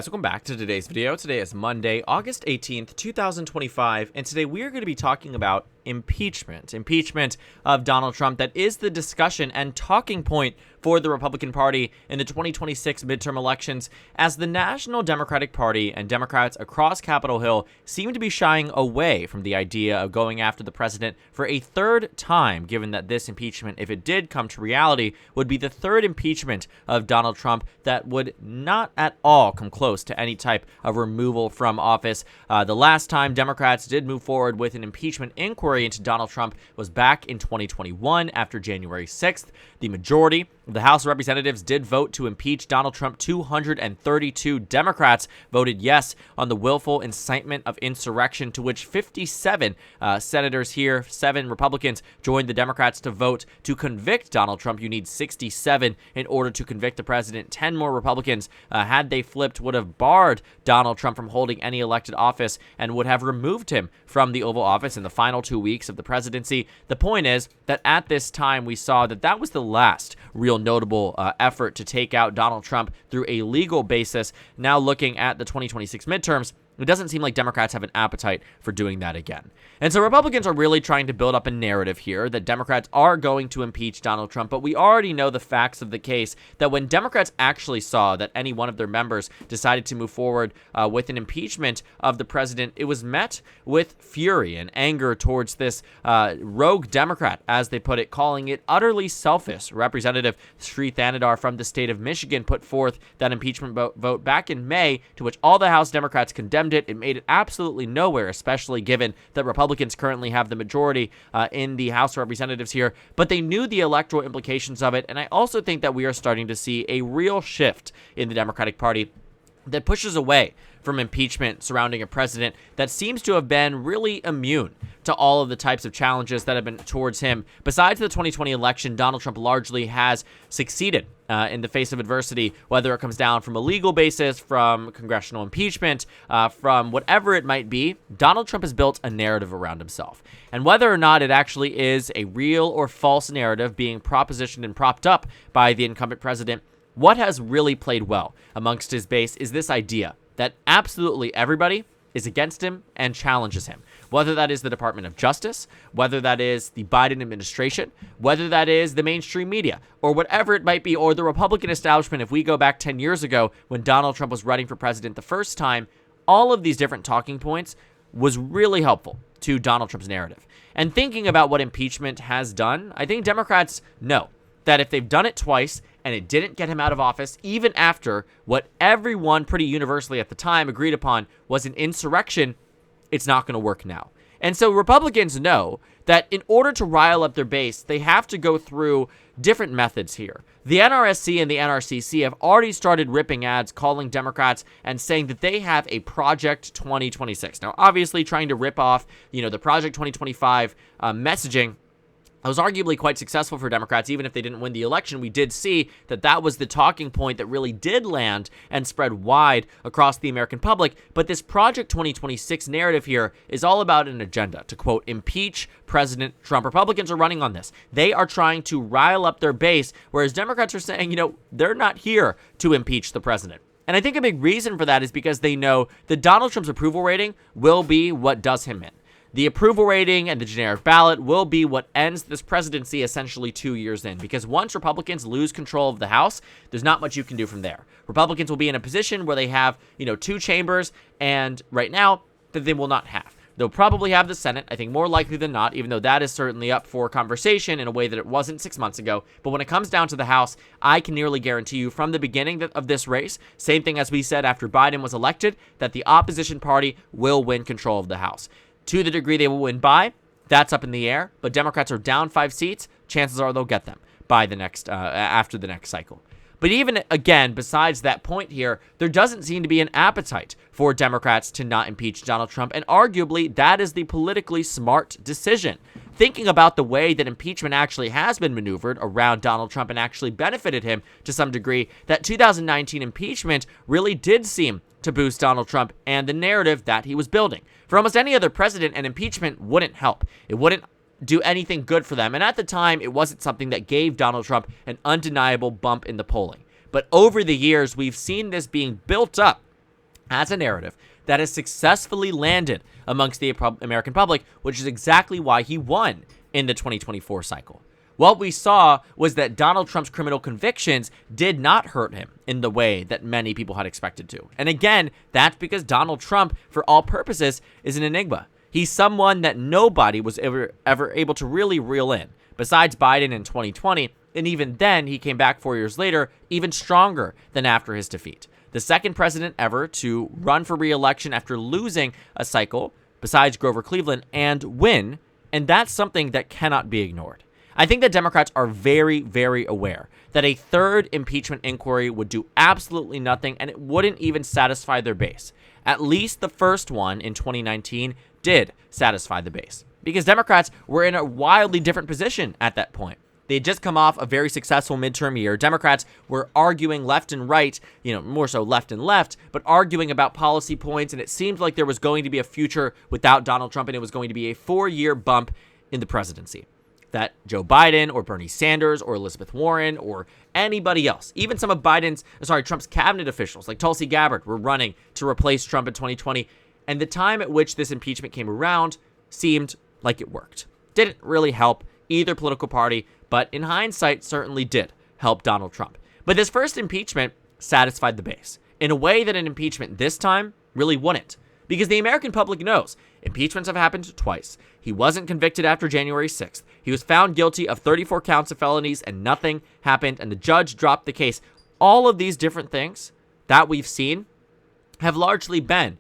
Welcome back to today's video. Today is Monday, August 18th, 2025, and today we are going to be talking about impeachment of Donald Trump. That is the discussion and talking point for the Republican Party in the 2026 midterm elections, as the National Democratic Party and Democrats across Capitol Hill seem to be shying away from the idea of going after the president for a third time, given that this impeachment, if it did come to reality, would be the third impeachment of Donald Trump that would not at all come close to any type of removal from office. The last time Democrats did move forward with an impeachment inquiry into Donald Trump was back in 2021 after January 6th. The majority of the House of Representatives did vote to impeach Donald Trump. 232 Democrats voted yes on the willful incitement of insurrection, to which 57 senators here, 7 Republicans, joined the Democrats to vote to convict Donald Trump. You need 67 in order to convict the president. 10 more Republicans, had they flipped, would have barred Donald Trump from holding any elected office and would have removed him from the Oval Office in the final 2 weeks of the presidency. The point is that at this time we saw that that was the last real notable effort to take out Donald Trump through a legal basis. Now looking at the 2026 midterms, it doesn't seem like Democrats have an appetite for doing that again. And so Republicans are really trying to build up a narrative here that Democrats are going to impeach Donald Trump, but we already know the facts of the case, that when Democrats actually saw that any one of their members decided to move forward with an impeachment of the president, it was met with fury and anger towards this rogue Democrat, as they put it, calling it utterly selfish. Representative Sri Thanadar from the state of Michigan put forth that impeachment vote back in May, to which all the House Democrats condemned it. It made it absolutely nowhere, especially given that Republicans currently have the majority in the House of Representatives here, but they knew the electoral implications of it. And I also think that we are starting to see a real shift in the Democratic Party that pushes away from impeachment surrounding a president that seems to have been really immune to all of the types of challenges that have been towards him. Besides the 2020 election, Donald Trump largely has succeeded in the face of adversity, whether it comes down from a legal basis, from congressional impeachment, from whatever it might be. Donald Trump has built a narrative around himself. And whether or not it actually is a real or false narrative being propositioned and propped up by the incumbent president, what has really played well amongst his base is this idea that absolutely everybody is against him and challenges him. Whether that is the Department of Justice, whether that is the Biden administration, whether that is the mainstream media, or whatever it might be, or the Republican establishment. If we go back 10 years ago when Donald Trump was running for president the first time, all of these different talking points was really helpful to Donald Trump's narrative. And thinking about what impeachment has done, I think Democrats know that if they've done it twice and it didn't get him out of office, even after what everyone pretty universally at the time agreed upon was an insurrection, it's not going to work now. And so Republicans know that in order to rile up their base, they have to go through different methods here. The NRSC and the NRCC have already started ripping ads calling Democrats and saying that they have a Project 2026. Now, obviously trying to rip off, the Project 2025 messaging. It was arguably quite successful for Democrats. Even if they didn't win the election, we did see that that was the talking point that really did land and spread wide across the American public. But this Project 2026 narrative here is all about an agenda to, quote, impeach President Trump. Republicans are running on this. They are trying to rile up their base, whereas Democrats are saying, they're not here to impeach the president. And I think a big reason for that is because they know that Donald Trump's approval rating will be what does him in. The approval rating and the generic ballot will be what ends this presidency essentially 2 years in, because once Republicans lose control of the House, there's not much you can do from there. Republicans will be in a position where they have, 2 chambers, and right now that they will not have. They'll probably have the Senate, I think more likely than not, even though that is certainly up for conversation in a way that it wasn't 6 months ago. But when it comes down to the House, I can nearly guarantee you from the beginning of this race, same thing as we said after Biden was elected, that the opposition party will win control of the House. To the degree they will win by, that's up in the air. But Democrats are down 5 seats. Chances are they'll get them by the next after the next cycle. But even, again, besides that point here, there doesn't seem to be an appetite for Democrats to not impeach Donald Trump, and arguably that is the politically smart decision. Thinking about the way that impeachment actually has been maneuvered around Donald Trump and actually benefited him to some degree, that 2019 impeachment really did seem to boost Donald Trump and the narrative that he was building. For almost any other president, an impeachment wouldn't help. It wouldn't do anything good for them. And at the time, it wasn't something that gave Donald Trump an undeniable bump in the polling. But over the years, we've seen this being built up as a narrative that has successfully landed amongst the American public, which is exactly why he won in the 2024 cycle. What we saw was that Donald Trump's criminal convictions did not hurt him in the way that many people had expected to. And again, that's because Donald Trump, for all purposes, is an enigma. He's someone that nobody was ever able to really reel in, besides Biden in 2020, and even then, he came back 4 years later, even stronger than after his defeat. The second president ever to run for re-election after losing a cycle, besides Grover Cleveland, and win, and that's something that cannot be ignored. I think that Democrats are very, very aware that a third impeachment inquiry would do absolutely nothing, and it wouldn't even satisfy their base. At least the first one in 2019 did satisfy the base, because Democrats were in a wildly different position at that point. They had just come off a very successful midterm year. Democrats were arguing left and right, more so left and left, but arguing about policy points, and it seemed like there was going to be a future without Donald Trump, and it was going to be a 4-year bump in the presidency. That Joe Biden or Bernie Sanders or Elizabeth Warren or anybody else, even some of Trump's cabinet officials like Tulsi Gabbard were running to replace Trump in 2020, and the time at which this impeachment came around seemed like it worked. Didn't really help either political party, but in hindsight certainly did help Donald Trump. But this first impeachment satisfied the base in a way that an impeachment this time really wouldn't, because the American public knows impeachments have happened twice. He wasn't convicted after January 6th. He was found guilty of 34 counts of felonies and nothing happened, and the judge dropped the case. All of these different things that we've seen have largely been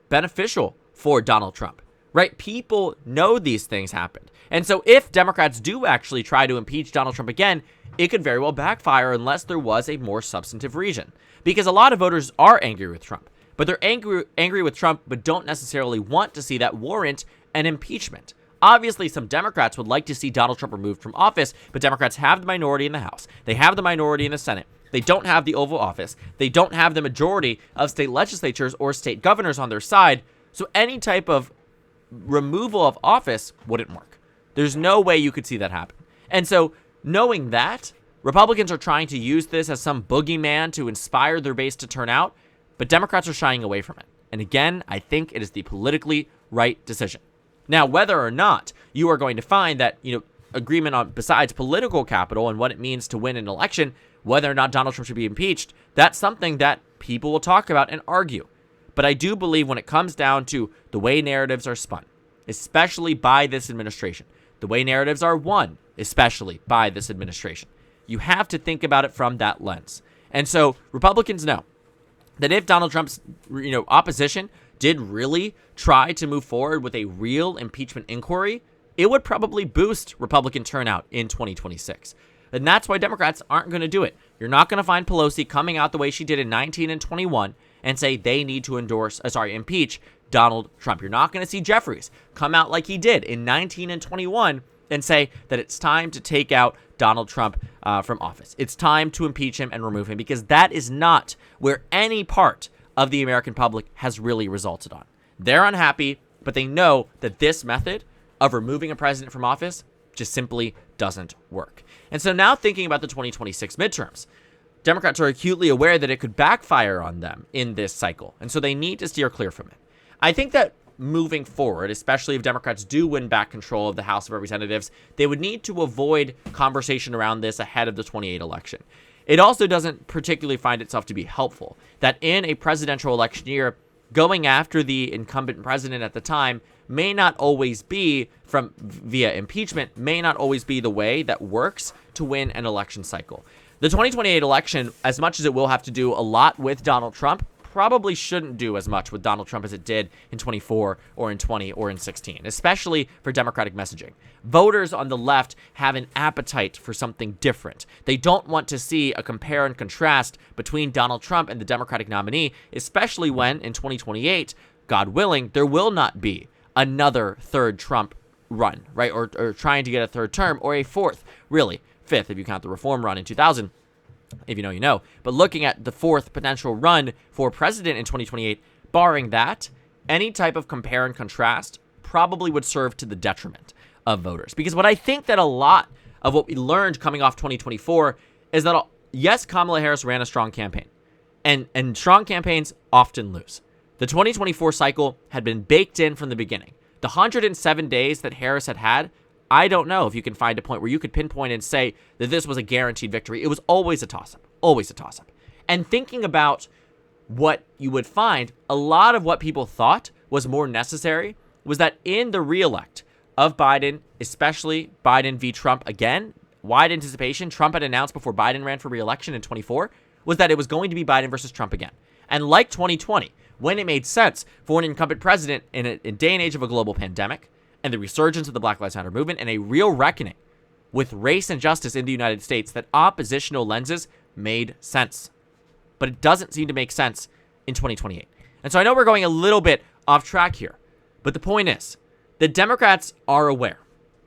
beneficial for Donald Trump, right? People know these things happened. And so if Democrats do actually try to impeach Donald Trump again, it could very well backfire unless there was a more substantive reason. Because a lot of voters are angry with Trump, but they're angry with Trump, but don't necessarily want to see that warrant an impeachment. Obviously, some Democrats would like to see Donald Trump removed from office, but Democrats have the minority in the House. They have the minority in the Senate. They don't have the Oval Office. They don't have the majority of state legislatures or state governors on their side. So any type of removal of office wouldn't work. There's no way you could see that happen. And so knowing that, Republicans are trying to use this as some boogeyman to inspire their base to turn out, but Democrats are shying away from it. And again, I think it is the politically right decision. Now, whether or not you are going to find that, agreement on besides political capital and what it means to win an election, whether or not Donald Trump should be impeached, that's something that people will talk about and argue. But I do believe when it comes down to the way narratives are spun, especially by this administration, the way narratives are won, especially by this administration, you have to think about it from that lens. And so Republicans know that if Donald Trump's, opposition did really try to move forward with a real impeachment inquiry, it would probably boost Republican turnout in 2026. And that's why Democrats aren't going to do it. You're not going to find Pelosi coming out the way she did in 19 and 21 and say they need to impeach Donald Trump. You're not going to see Jeffries come out like he did in 19 and 21 and say that it's time to take out Donald Trump from office. It's time to impeach him and remove him, because that is not where any part of the American public has really resulted on. They're unhappy, but they know that this method of removing a president from office just simply doesn't work. And so now thinking about the 2026 midterms, Democrats are acutely aware that it could backfire on them in this cycle, and so they need to steer clear from it. I think that moving forward, especially if Democrats do win back control of the House of Representatives, they would need to avoid conversation around this ahead of the 2028 election. It also doesn't particularly find itself to be helpful that in a presidential election year, going after the incumbent president at the time may not always be via impeachment, may not always be the way that works to win an election cycle. The 2028 election, as much as it will have to do a lot with Donald Trump, probably shouldn't do as much with Donald Trump as it did in 24 or in 20 or in 16, especially for Democratic messaging. Voters on the left have an appetite for something different. They don't want to see a compare and contrast between Donald Trump and the Democratic nominee, especially when in 2028, God willing, there will not be another third Trump run, right? Or trying to get a third term, or a fourth, really, fifth if you count the reform run in 2000. If you know, you know. But looking at the fourth potential run for president in 2028, barring that, any type of compare and contrast probably would serve to the detriment of voters. Because what I think that a lot of what we learned coming off 2024 is that, yes, Kamala Harris ran a strong campaign. And strong campaigns often lose. The 2024 cycle had been baked in from the beginning. The 107 days that Harris had, I don't know if you can find a point where you could pinpoint and say that this was a guaranteed victory. It was always a toss-up, always a toss-up. And thinking about what you would find, a lot of what people thought was more necessary was that in the reelect of Biden, especially Biden v. Trump again, wide anticipation, Trump had announced before Biden ran for re-election in 24, was that it was going to be Biden versus Trump again. And like 2020, when it made sense for an incumbent president in a day and age of a global pandemic and the resurgence of the Black Lives Matter movement and a real reckoning with race and justice in the United States, that oppositional lenses made sense. But it doesn't seem to make sense in 2028. And so I know we're going a little bit off track here, but the point is, the Democrats are aware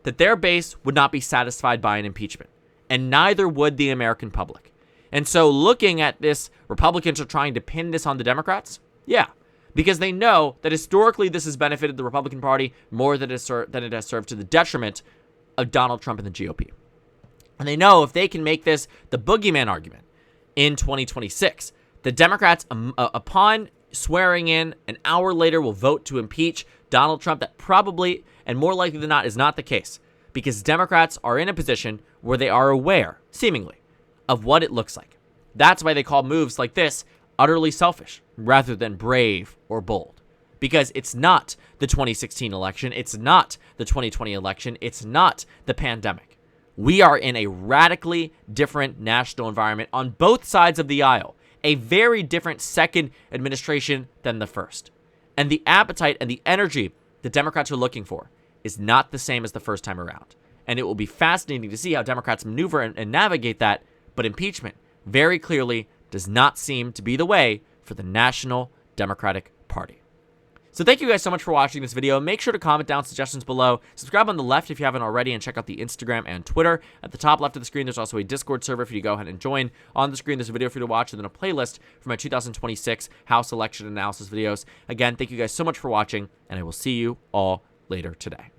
that their base would not be satisfied by an impeachment, and neither would the American public. And so looking at this, Republicans are trying to pin this on the Democrats? Yeah, because they know that historically this has benefited the Republican Party more than it has served to the detriment of Donald Trump and the GOP. And they know if they can make this the boogeyman argument in 2026, the Democrats, upon swearing in, an hour later will vote to impeach Donald Trump. That probably, and more likely than not, is not the case, because Democrats are in a position where they are aware, seemingly, of what it looks like. That's why they call moves like this utterly selfish rather than brave or bold, because it's not the 2016 election. It's not the 2020 election. It's not the pandemic. We are in a radically different national environment on both sides of the aisle, a very different second administration than the first. And the appetite and the energy the Democrats are looking for is not the same as the first time around. And it will be fascinating to see how Democrats maneuver and navigate that, but impeachment very clearly does not seem to be the way for the National Democratic Party. So thank you guys so much for watching this video. Make sure to comment down suggestions below. Subscribe on the left if you haven't already, and check out the Instagram and Twitter. At the top left of the screen, there's also a Discord server for you to go ahead and join. On the screen, there's a video for you to watch, and then a playlist for my 2026 House election analysis videos. Again, thank you guys so much for watching, and I will see you all later today.